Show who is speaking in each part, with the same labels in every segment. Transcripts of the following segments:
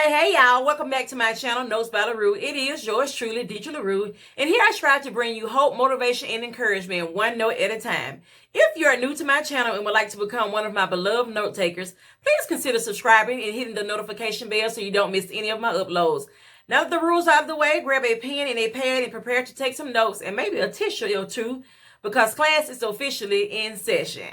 Speaker 1: Hey y'all, welcome back to my channel, Notes by LaRue. It is yours truly, Deidre LaRue, and here I strive to bring you hope, motivation, and encouragement one note at a time. If you are new to my channel and would like to become one of my beloved note takers, please consider subscribing and hitting the notification bell so you don't miss any of my uploads. Now that the rules are out of the way, grab a pen and a pad and prepare to take some notes and maybe a tissue or two because class is officially in session.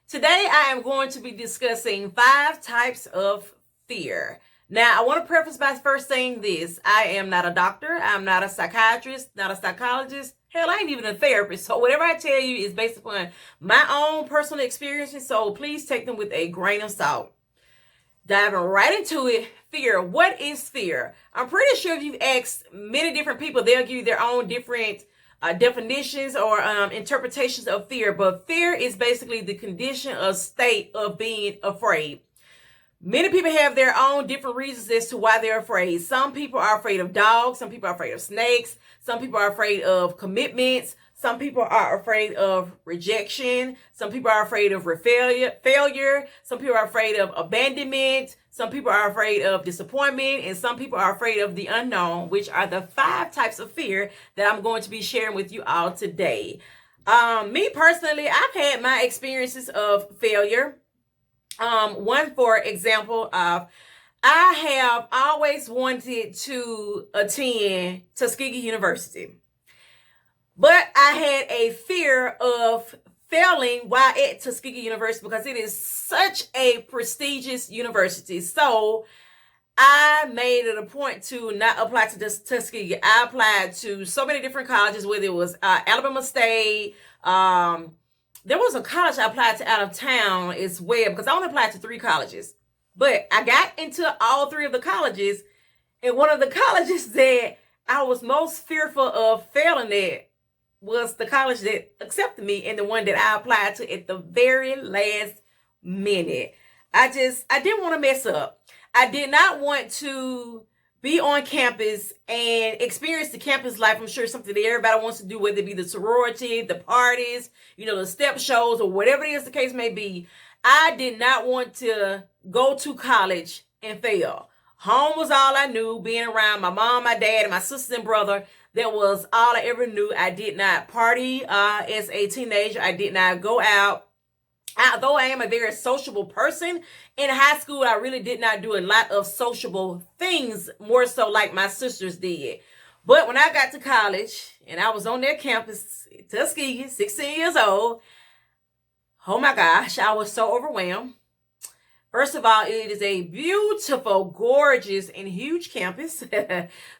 Speaker 1: Today I am going to be discussing 5 types of fear. Now, I want to preface by first saying this. I am not a doctor. I'm not a psychiatrist, not a psychologist. Hell, I ain't even a therapist. So whatever I tell you is based upon my own personal experiences. So please take them with a grain of salt. Diving right into it, fear. What is fear? I'm pretty sure if you've asked many different people, they'll give you their own different definitions or interpretations of fear. But fear is basically the condition or state of being afraid. Many people have their own different reasons as to why they're afraid. Some people are afraid of dogs. Some people are afraid of snakes. Some people are afraid of commitments. Some people are afraid of rejection. Some people are afraid of failure. Some people are afraid of abandonment. Some people are afraid of disappointment. And some people are afraid of the unknown, which are the 5 types of fear that I'm going to be sharing with you all today. Me personally, I've had my experiences of failure. One, for example, I have always wanted to attend Tuskegee University, but I had a fear of failing while at Tuskegee University because it is such a prestigious university. So I made it a point to not apply to Tuskegee. I applied to so many different colleges, whether it was Alabama State, there was a college I applied to out of town as well because I only applied to 3 colleges. But I got into all 3 of the colleges. And one of the colleges that I was most fearful of failing at was the college that accepted me and the one that I applied to at the very last minute. I didn't want to mess up. I did not want to be on campus and experience the campus life. I'm sure it's something that everybody wants to do, whether it be the sorority, the parties, the step shows, or whatever it is the case may be. I did not want to go to college and fail. Home was all I knew, being around my mom, my dad, and my sister and brother. That was all I ever knew. I did not party as a teenager. I did not go out. Although I am a very sociable person, in high school, I really did not do a lot of sociable things, more so like my sisters did. But when I got to college and I was on their campus, Tuskegee, 16 years old, oh my gosh, I was so overwhelmed. First of all, it is a beautiful, gorgeous, and huge campus.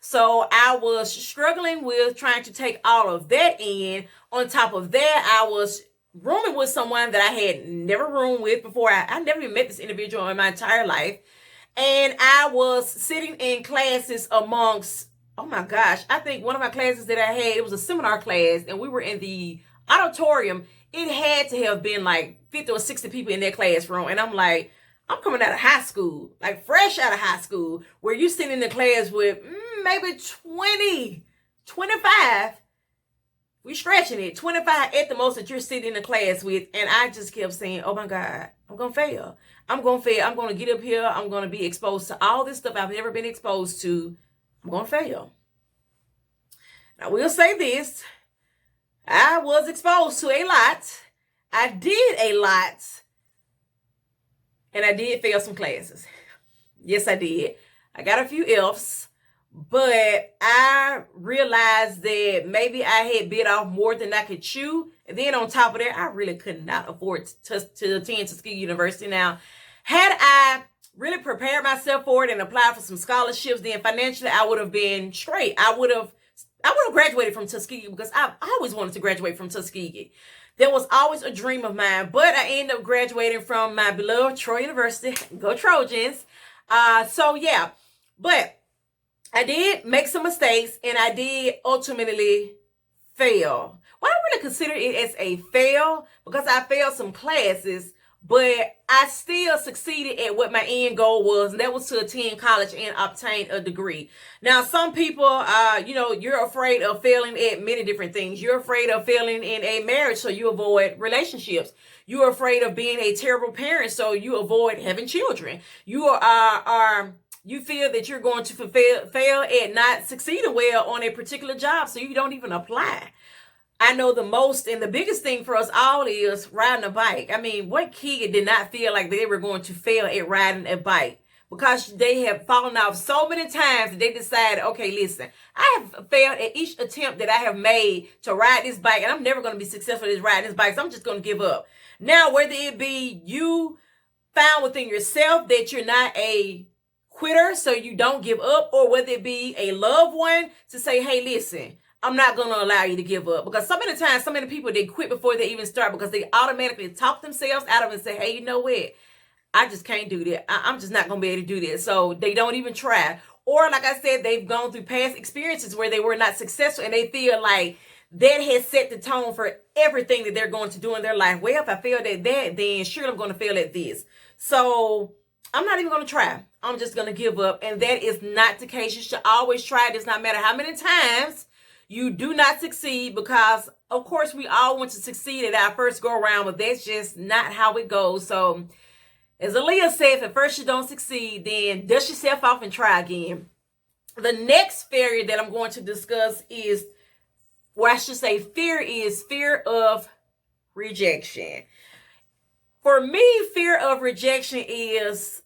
Speaker 1: So I was struggling with trying to take all of that in. On top of that, I was rooming with someone that I had never roomed with before. I never even met this individual in my entire life. And I was sitting in classes amongst, oh my gosh, I think one of my classes that I had, it was a seminar class, and we were in the auditorium. It had to have been like 50 or 60 people in that classroom. And I'm like, I'm coming out of high school, like fresh out of high school, where you sit in the class with maybe 20, 25. We stretching it, 25 at the most that you're sitting in the class with. And I just kept saying, oh my God, I'm going to fail. I'm going to fail. I'm going to get up here. I'm going to be exposed to all this stuff I've never been exposed to. I'm going to fail. Now, we'll say this. I was exposed to a lot. I did a lot. And I did fail some classes. Yes, I did. I got a few F's. But I realized that maybe I had bit off more than I could chew. And then on top of that, I really could not afford to attend Tuskegee University. Now, had I really prepared myself for it and applied for some scholarships, then financially I would have been straight. I would have graduated from Tuskegee because I've always wanted to graduate from Tuskegee. That was always a dream of mine. But I ended up graduating from my beloved Troy University. Go Trojans. So yeah, but I did make some mistakes and I did ultimately fail. Well, I don't really consider it as a fail because I failed some classes, but I still succeeded at what my end goal was, and that was to attend college and obtain a degree. Now, some people, you're afraid of failing at many different things. You're afraid of failing in a marriage, so you avoid relationships. You're afraid of being a terrible parent, so you avoid having children. You are you feel that you're going to fail at not succeeding well on a particular job, so you don't even apply. I know the most and the biggest thing for us all is riding a bike. I mean, what kid did not feel like they were going to fail at riding a bike? Because they have fallen off so many times that they decided, okay, listen, I have failed at each attempt that I have made to ride this bike, and I'm never going to be successful at riding this bike, so I'm just going to give up. Now, whether it be you found within yourself that you're not a quitter, so you don't give up, or whether it be a loved one to say, hey, listen, I'm not going to allow you to give up. Because so many times, so many people, they quit before they even start because they automatically talk themselves out of it and say, hey, you know what? I just can't do that. I'm just not going to be able to do that. So they don't even try. Or like I said, they've gone through past experiences where they were not successful and they feel like that has set the tone for everything that they're going to do in their life. Well, if I failed at that, then sure I'm going to fail at this. So I'm not even going to try. I'm just going to give up. And that is not the case. You should always try. It does not matter how many times you do not succeed, because of course we all want to succeed at our first go around, but that's just not how it goes. So as Aaliyah said, if at first you don't succeed, then dust yourself off and try again. The next failure that I'm going to discuss is, or I should say fear, is fear of rejection. For me, fear of rejection is,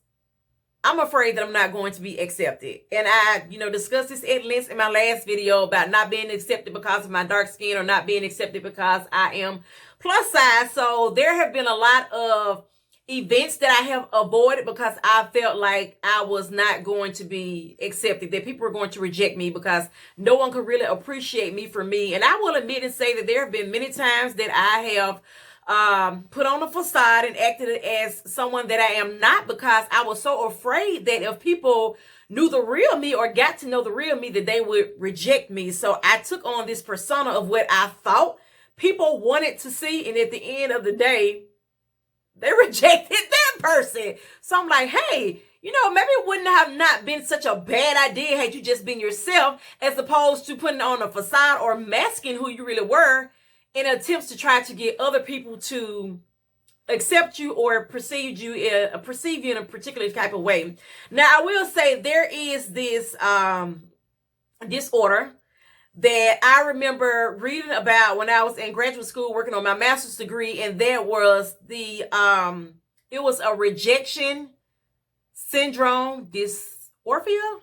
Speaker 1: I'm afraid that I'm not going to be accepted. And I, discussed this at length in my last video about not being accepted because of my dark skin, or not being accepted because I am plus size. So there have been a lot of events that I have avoided because I felt like I was not going to be accepted, that people were going to reject me because no one could really appreciate me for me. And I will admit and say that there have been many times that I have put on a facade and acted as someone that I am not, because I was so afraid that if people knew the real me or got to know the real me, that they would reject me. So I took on this persona of what I thought people wanted to see, and at the end of the day, they rejected that person. So I'm like, hey, maybe it wouldn't have not been such a bad idea had you just been yourself, as opposed to putting on a facade or masking who you really were in attempts to try to get other people to accept you or perceive you in a particular type of way. Now, I will say there is this disorder that I remember reading about when I was in graduate school working on my master's degree, and that was it was a rejection syndrome dysmorphia.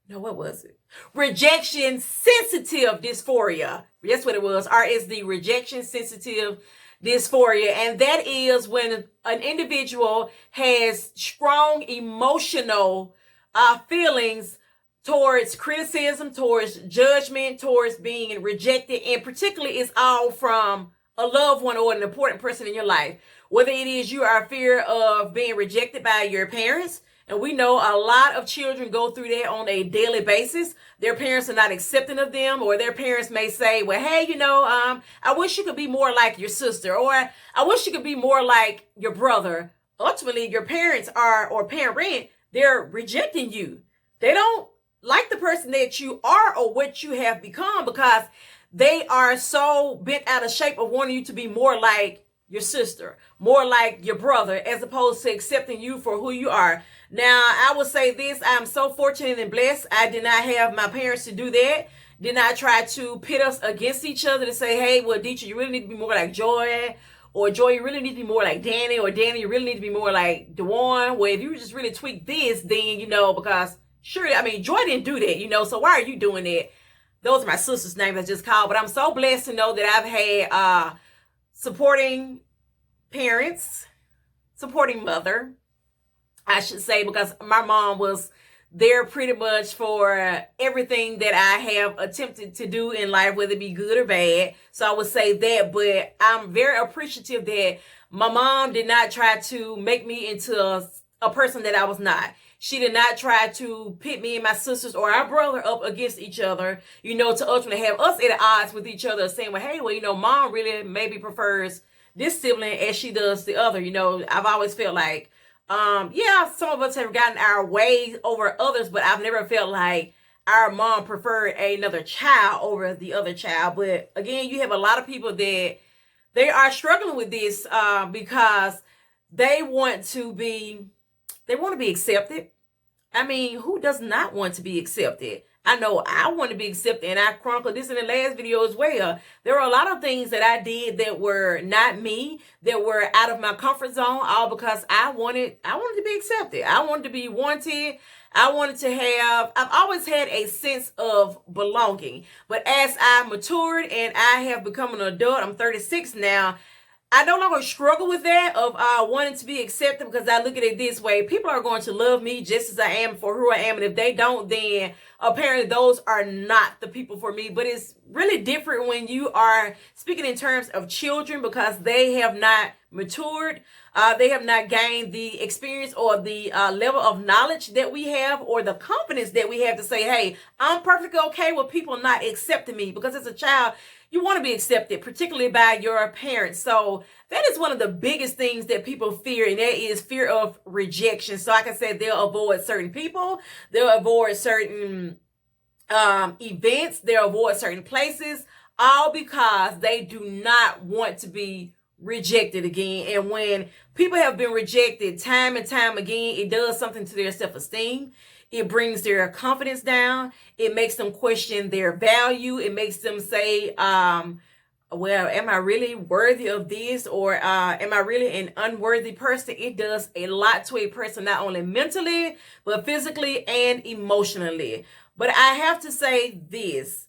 Speaker 1: No, what was it? Rejection sensitive dysphoria. That's what it was. RSD, rejection sensitive dysphoria. And that is when an individual has strong emotional feelings towards criticism, towards judgment, towards being rejected, and particularly it's all from a loved one or an important person in your life. Whether it is you are fear of being rejected by your parents, and we know a lot of children go through that on a daily basis. Their parents are not accepting of them, or their parents may say, well, hey, I wish you could be more like your sister, or I wish you could be more like your brother. Ultimately, your parents or parent, they're rejecting you. They don't like the person that you are or what you have become, because they are so bent out of shape of wanting you to be more like your sister, more like your brother, as opposed to accepting you for who you are. Now, I will say this, I'm so fortunate and blessed. I did not have my parents to do that. Did not try to pit us against each other to say, hey, well, Deetra, you really need to be more like Joy, or Joy, you really need to be more like Danny, or Danny, you really need to be more like Dewan. Well, if you just really tweak this, then, because sure, Joy didn't do that, so why are you doing that? Those are my sister's names I just called. But I'm so blessed to know that I've had supporting parents, supporting mother, I should say, because my mom was there pretty much for everything that I have attempted to do in life, whether it be good or bad. So I would say that, but I'm very appreciative that my mom did not try to make me into a person that I was not. She did not try to pit me and my sisters or our brother up against each other, to ultimately have us at odds with each other, saying, well, hey, mom really maybe prefers this sibling as she does the other. I've always felt like, some of us have gotten our way over others, but I've never felt like our mom preferred another child over the other child. But again, you have a lot of people that they are struggling with this because they want to be accepted. I mean, who does not want to be accepted? I know I want to be accepted, and I chronicled this in the last video as well. There were a lot of things that I did that were not me, that were out of my comfort zone, all because I wanted to be accepted. I wanted to be wanted. I wanted to have, I've always had a sense of belonging. But as I matured and I have become an adult, I'm 36 now, I no longer struggle with that of wanting to be accepted, because I look at it this way. People are going to love me just as I am for who I am. And if they don't, then apparently those are not the people for me. But it's really different when you are speaking in terms of children, because they have not matured. They have not gained the experience or the level of knowledge that we have, or the confidence that we have to say, hey, I'm perfectly okay with people not accepting me. Because as a child, you want to be accepted, particularly by your parents. So that is one of the biggest things that people fear, and that is fear of rejection. So like I said, they'll avoid certain people, they'll avoid certain events, they'll avoid certain places, all because they do not want to be rejected again. And when people have been rejected time and time again, it does something to their self-esteem. It brings their confidence down. It makes them question their value. It makes them say, well, am I really worthy of this? Or am I really an unworthy person? It does a lot to a person, not only mentally, but physically and emotionally. But I have to say this.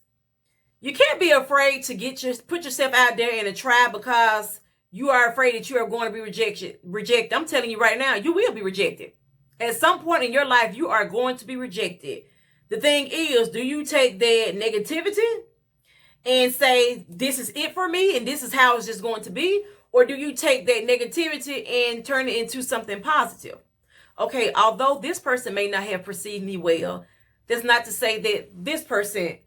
Speaker 1: You can't be afraid to put yourself out there in a tribe, because you are afraid that you are going to be rejected. I'm telling you right now, you will be rejected. At some point in your life, you are going to be rejected. The thing is, do you take that negativity and say, this is it for me and this is how it's just going to be? Or do you take that negativity and turn it into something positive? Okay, although this person may not have perceived me well, that's not to say that this person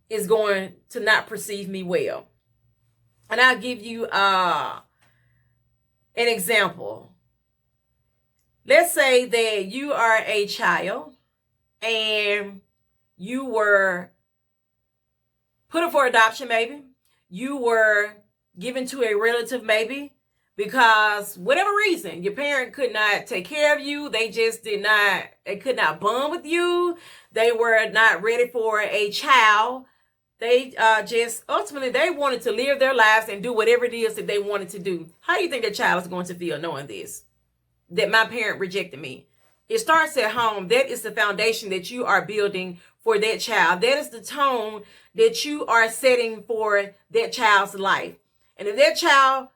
Speaker 1: is going to not perceive me well. And I'll give you an example. Let's say that you are a child and you were put up for adoption, maybe. You were given to a relative, maybe, because whatever reason, your parent could not take care of you. They could not bond with you. They were not ready for a child. They ultimately, they wanted to live their lives and do whatever it is that they wanted to do. How do you think the child is going to feel knowing this? That my parent rejected me. It starts at home. That is the foundation that you are building for that child. That is the tone that you are setting for that child's life. And if that child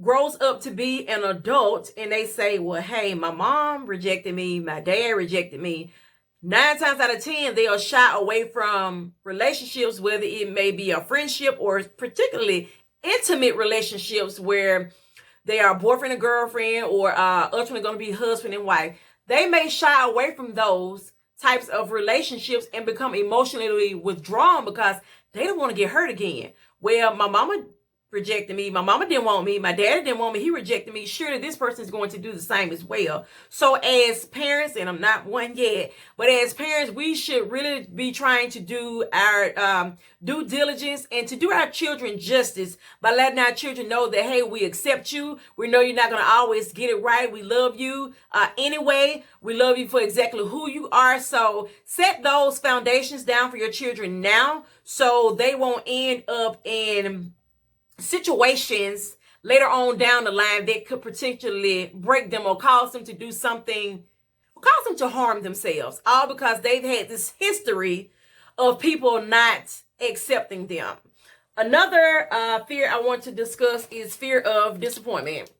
Speaker 1: grows up to be an adult and they say, well, hey, my mom rejected me, my dad rejected me, 9 times out of 10, they'll shy away from relationships, whether it may be a friendship or particularly intimate relationships where they are boyfriend and girlfriend, or ultimately going to be husband and wife. They may shy away from those types of relationships and become emotionally withdrawn because they don't want to get hurt again. Well, my mama rejected me. My mama didn't want me. My daddy didn't want me. He rejected me. Surely this person is going to do the same as well. So as parents, and I'm not one yet, but as parents, we should really be trying to do our due diligence and to do our children justice by letting our children know that, hey, we accept you. We know you're not going to always get it right. We love you anyway. We love you for exactly who you are. So set those foundations down for your children now, so they won't end up in situations later on down the line that could potentially break them or cause them to do something, or cause them to harm themselves, all because they've had this history of people not accepting them. Another fear I want to discuss is fear of disappointment.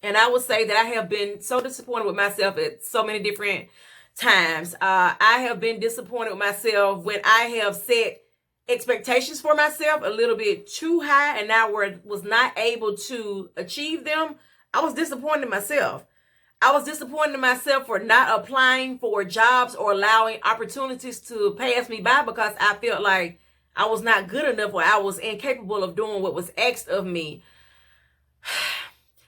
Speaker 1: And I would say that I have been so disappointed with myself at so many different times. I have been disappointed with myself when I have set expectations for myself a little bit too high and I was not able to achieve them. I was disappointed in myself. I was disappointed in myself for not applying for jobs or allowing opportunities to pass me by because I felt like I was not good enough or I was incapable of doing what was asked of me.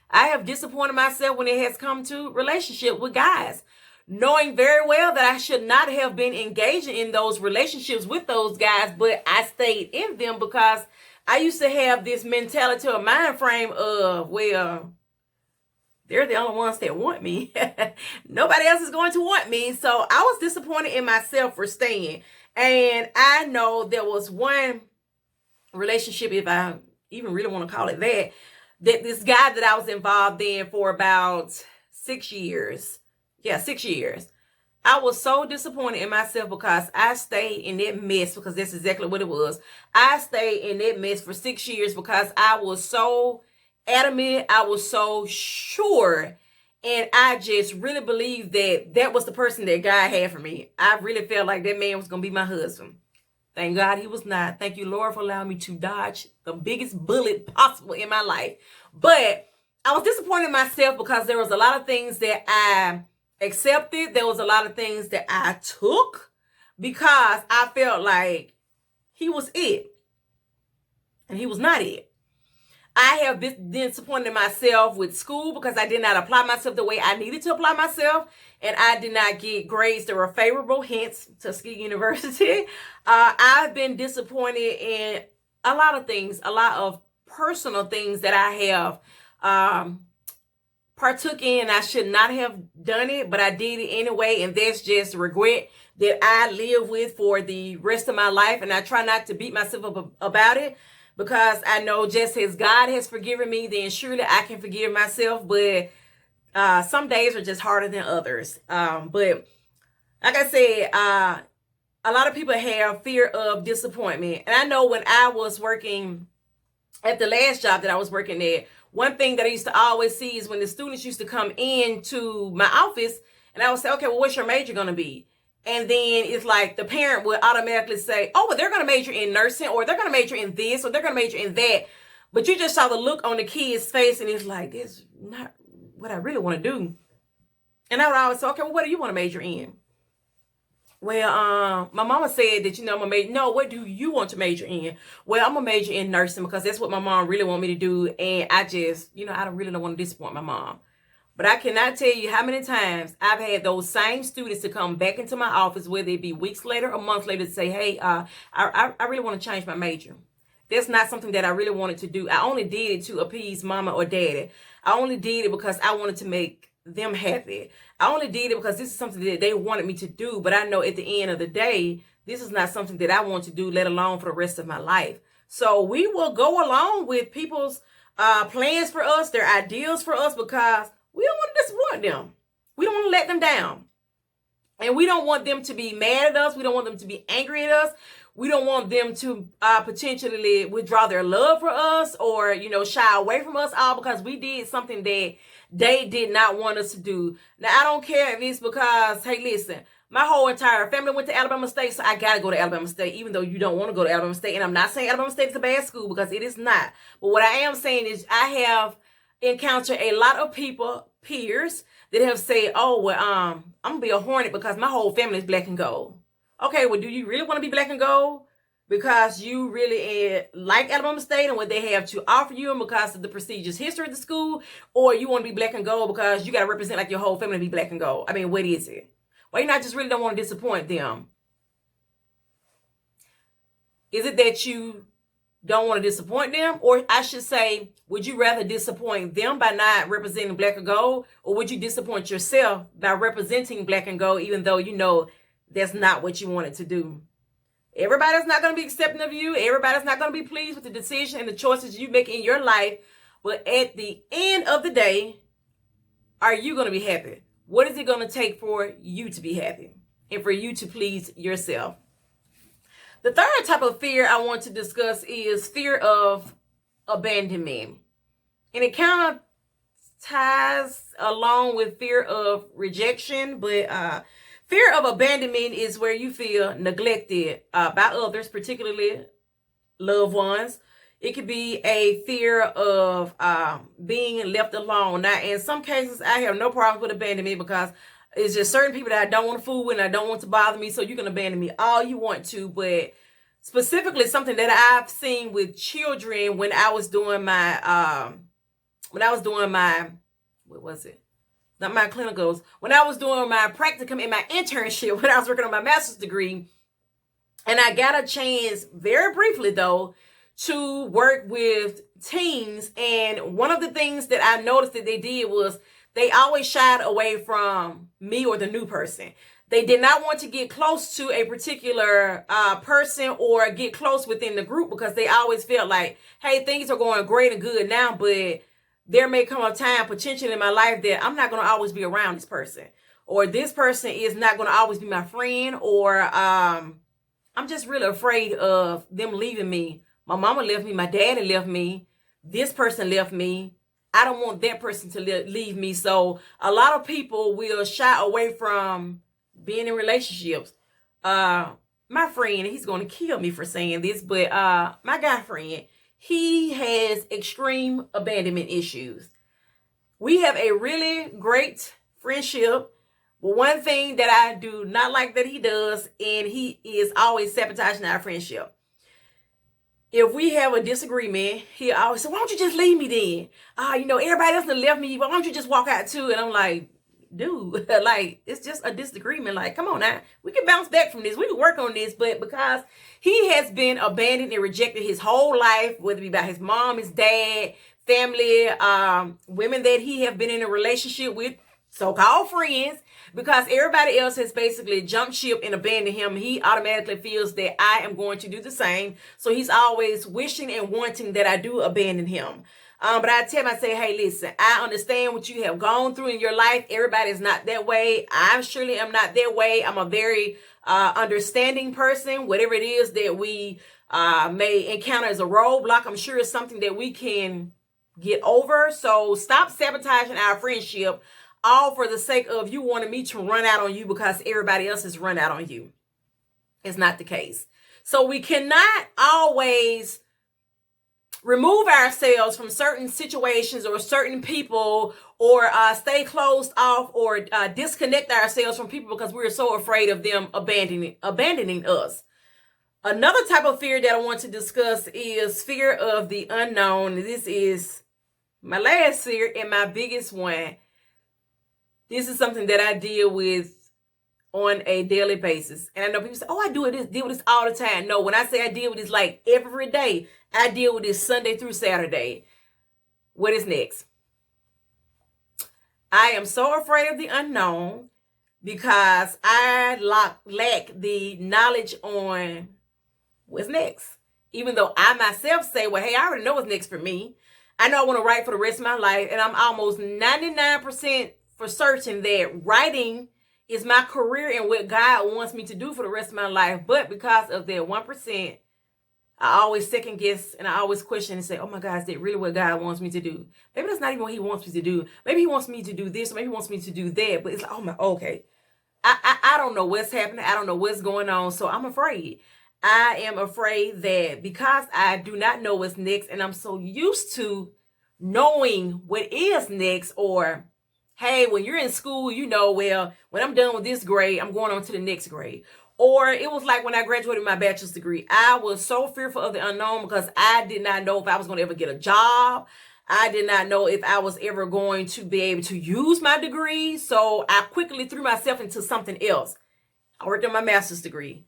Speaker 1: I have disappointed myself when it has come to relationship with guys, knowing very well that I should not have been engaging in those relationships with those guys, but I stayed in them because I used to have this mentality or mind frame of, well, They're the only ones that want me. Nobody else is going to want me. So I was disappointed in myself for staying. And I know there was one relationship, if I even really want to call it that this guy that I was involved in for about 6 years. Yeah, 6 years. I was so disappointed in myself because I stayed in that mess, because that's exactly what it was. I stayed in that mess for 6 years because I was so adamant. I was so sure. And I just really believed that that was the person that God had for me. I really felt like that man was going to be my husband. Thank God he was not. Thank you, Lord, for allowing me to dodge the biggest bullet possible in my life. But I was disappointed in myself because there was a lot of things that I accepted. There was a lot of things that I took because I felt like he was it. And he was not it. I have been disappointed in myself with school because I did not apply myself the way I needed to apply myself. And I did not get grades that were favorable, hence Tuskegee University. I've been disappointed in a lot of things, a lot of personal things that I have partook in. I should not have done it, but I did it anyway. And that's just regret that I live with for the rest of my life. And I try not to beat myself up about it, because I know just as God has forgiven me, then surely I can forgive myself. But some days are just harder than others. But like I said, a lot of people have fear of disappointment. And I know when I was working at the last job that I was working at, one thing that I used to always see is when the students used to come into my office and I would say, okay, well, what's your major going to be? And then it's like the parent would automatically say, oh, well, they're going to major in nursing, or they're going to major in this, or they're going to major in that. But you just saw the look on the kid's face and it's like, this is not what I really want to do. And I would always say, okay, well, what do you want to major in? Well, my mama said that, I'm going to major. No, what do you want to major in? Well, I'm going to major in nursing because that's what my mom really want me to do. And I just, I don't want to disappoint my mom. But I cannot tell you how many times I've had those same students to come back into my office, whether it be weeks later or months later, to say, hey, I really want to change my major. That's not something that I really wanted to do. I only did it to appease mama or daddy. I only did it because I wanted to make them happy. I only did it because this is something that they wanted me to do. But I know at the end of the day, this is not something that I want to do, let alone for the rest of my life. So we will go along with people's plans for us, their ideals for us, because we don't want to disappoint them. We don't want to let them down. And we don't want them to be mad at us. We don't want them to be angry at us. We don't want them to potentially withdraw their love for us or, shy away from us, all because we did something that they did not want us to do. Now, I don't care if it's because, hey, listen, my whole entire family went to Alabama State, so I got to go to Alabama State, even though you don't want to go to Alabama State. And I'm not saying Alabama State is a bad school, because it is not. But what I am saying is I have encountered a lot of people, peers, that have said, oh, well, I'm going to be a Hornet because my whole family is black and gold. Okay, well, do you really want to be black and gold because you really like Alabama State and what they have to offer you and because of the prestigious history of the school? Or you want to be black and gold because you got to represent like your whole family to be black and gold? I mean, what is it? Why you not just really don't want to disappoint them? Is it that you don't want to disappoint them? Or I should say, would you rather disappoint them by not representing black and gold? Or would you disappoint yourself by representing black and gold, even though you know that's not what you wanted to do? Everybody's not going to be accepting of you. Everybody's not going to be pleased with the decision and the choices you make in your life. But at the end of the day, are you going to be happy? What is it going to take for you to be happy and for you to please yourself? The third type of fear I want to discuss is fear of abandonment. And it kind of ties along with fear of rejection, but fear of abandonment is where you feel neglected by others, particularly loved ones. It could be a fear of being left alone. Now, in some cases, I have no problems with abandonment because it's just certain people that I don't want to fool with and I don't want to bother me. So you can abandon me all you want to. But specifically something that I've seen with children when I was doing my, what was it? Not my clinicals. When I was doing my practicum and my internship, when I was working on my master's degree, and I got a chance, very briefly though, to work with teens. And one of the things that I noticed that they did was They always shied away from me or the new person. They did not want to get close to a particular person or get close within the group because they always felt like, hey, things are going great and good now, but there may come a time potentially in my life that I'm not going to always be around this person, or this person is not going to always be my friend, or I'm just really afraid of them leaving me. My mama left me. My daddy left me. This person left me. I don't want that person to leave me. So a lot of people will shy away from being in relationships. My friend, he's going to kill me for saying this, but my guy friend, he has extreme abandonment issues. We have a really great friendship. But one thing that I do not like that he does, and he is always sabotaging our friendship. If we have a disagreement, he always say, why don't you just leave me then? Everybody else done left me. Why don't you just walk out too? And I'm like, dude, like, it's just a disagreement. Like, come on now. We can bounce back from this. We can work on this. But because he has been abandoned and rejected his whole life, whether it be by his mom, his dad, family, women that he have been in a relationship with, so-called friends, because everybody else has basically jumped ship and abandoned him, he automatically feels that I am going to do the same. So he's always wishing and wanting that I do abandon him. But I tell him, I say, hey, listen, I understand what you have gone through in your life. Everybody is not that way. I surely am not that way. I'm a very understanding person. Whatever it is that we may encounter as a roadblock, I'm sure it's something that we can get over. So stop sabotaging our friendship, all for the sake of you wanting me to run out on you because everybody else has run out on you. It's not the case. So we cannot always remove ourselves from certain situations or certain people, or stay closed off, or disconnect ourselves from people because we're so afraid of them abandoning us. Another type of fear that I want to discuss is fear of the unknown. This is my last fear and my biggest one. This is something that I deal with on a daily basis. And I know people say, oh, I deal with this all the time. No, when I say I deal with this like every day, I deal with this Sunday through Saturday. What is next? I am so afraid of the unknown because I lack the knowledge on what's next. Even though I myself say, well, hey, I already know what's next for me. I know I want to write for the rest of my life. And I'm almost 99% for certain that writing is my career and what God wants me to do for the rest of my life. But because of that 1%, I always second guess and I always question and say, oh my God, is that really what God wants me to do? Maybe that's not even what he wants me to do. Maybe he wants me to do this, or maybe he wants me to do that. But it's like, okay. I don't know what's happening. I don't know what's going on. So I'm afraid. I am afraid that because I do not know what's next, and I'm so used to knowing what is next, or hey, when you're in school, well, when I'm done with this grade, I'm going on to the next grade. Or it was like when I graduated my bachelor's degree, I was so fearful of the unknown because I did not know if I was going to ever get a job. I did not know if I was ever going to be able to use my degree. So I quickly threw myself into something else. I worked on my master's degree.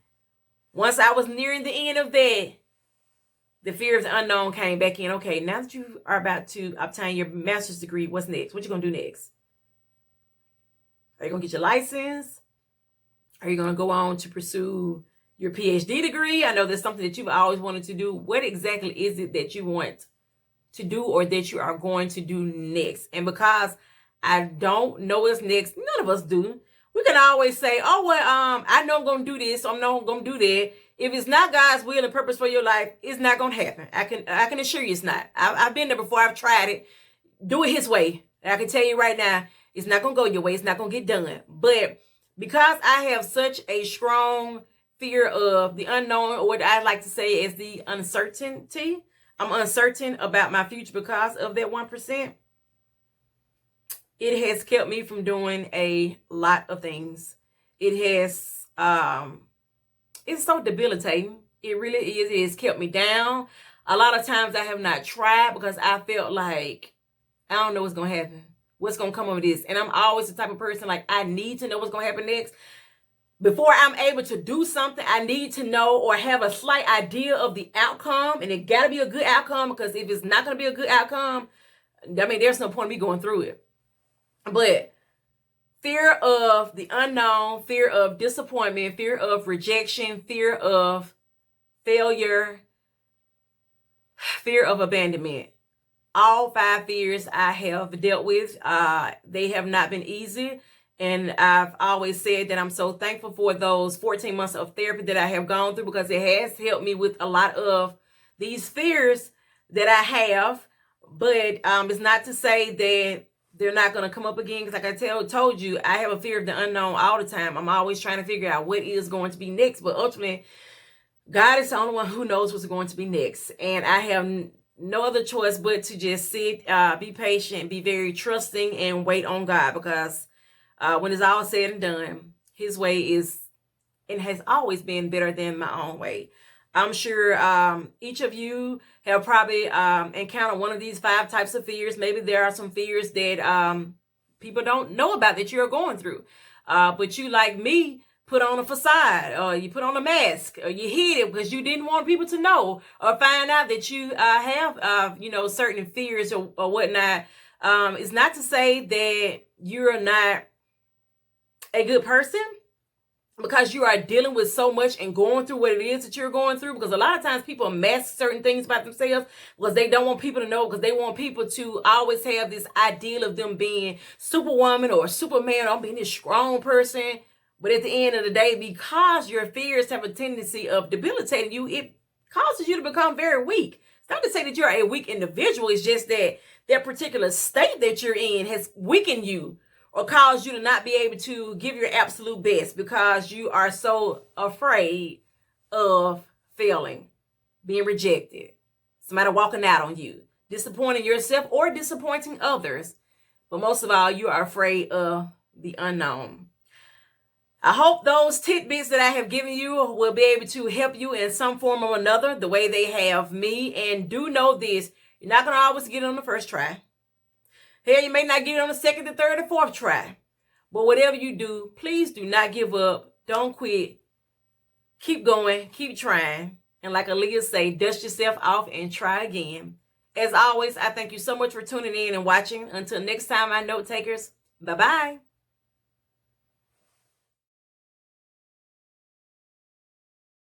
Speaker 1: Once I was nearing the end of that, the fear of the unknown came back in. Okay, now that you are about to obtain your master's degree, what's next? What you going to do next? Are you going to get your license? Are you going to go on to pursue your PhD degree? I know that's something that you've always wanted to do. What exactly is it that you want to do or that you are going to do next? And because I don't know what's next, none of us do. We can always say, oh, well, I know I'm going to do this, so I'm not going to do that. If it's not God's will and purpose for your life, it's not going to happen. I can assure you it's not. I've been there before. I've tried it. Do it his way. And I can tell you right now, it's not going to go your way. It's not going to get done. But because I have such a strong fear of the unknown, or what I like to say is the uncertainty, I'm uncertain about my future because of that 1%. It has kept me from doing a lot of things. It has, it's so debilitating. It really is. It has kept me down. A lot of times I have not tried because I felt like, I don't know what's going to happen. What's going to come of this? And I'm always the type of person, like, I need to know what's going to happen next. Before I'm able to do something, I need to know or have a slight idea of the outcome. And it got to be a good outcome, because if it's not going to be a good outcome, I mean, there's no point in me going through it. But fear of the unknown, fear of disappointment, fear of rejection, fear of failure, fear of abandonment. All 5 fears I have dealt with. They have not been easy. And I've always said that I'm so thankful for those 14 months of therapy that I have gone through, because it has helped me with a lot of these fears that I have. But it's not to say that they're not going to come up again, because like I told you, I have a fear of the unknown all the time. I'm always trying to figure out what is going to be next. But ultimately, God is the only one who knows what's going to be next. And I have no other choice but to just sit, be patient, be very trusting, and wait on God, because when it's all said and done, his way is and has always been better than my own way. I'm sure each of you have probably encountered one of these 5 types of fears. Maybe there are some fears that people don't know about that you're going through. But you, like me, put on a facade, or you put on a mask, or you hid it because you didn't want people to know or find out that you have, certain fears or whatnot. It's not to say that you're not a good person because you are dealing with so much and going through what it is that you're going through. Because a lot of times people mask certain things about themselves because they don't want people to know, because they want people to always have this ideal of them being Superwoman or Superman, or being this strong person. But at the end of the day, because your fears have a tendency of debilitating you, it causes you to become very weak. It's not to say that you're a weak individual. It's just that that particular state that you're in has weakened you, or caused you to not be able to give your absolute best, because you are so afraid of failing, being rejected, somebody walking out on you, disappointing yourself or disappointing others. But most of all, you are afraid of the unknown. I hope those tidbits that I have given you will be able to help you in some form or another, the way they have me. And do know this, you're not going to always get it on the first try. Hell, you may not get it on the second, the third, or fourth try. But whatever you do, please do not give up. Don't quit. Keep going. Keep trying. And like Aaliyah say, dust yourself off and try again. As always, I thank you so much for tuning in and watching. Until next time, my note takers, bye-bye.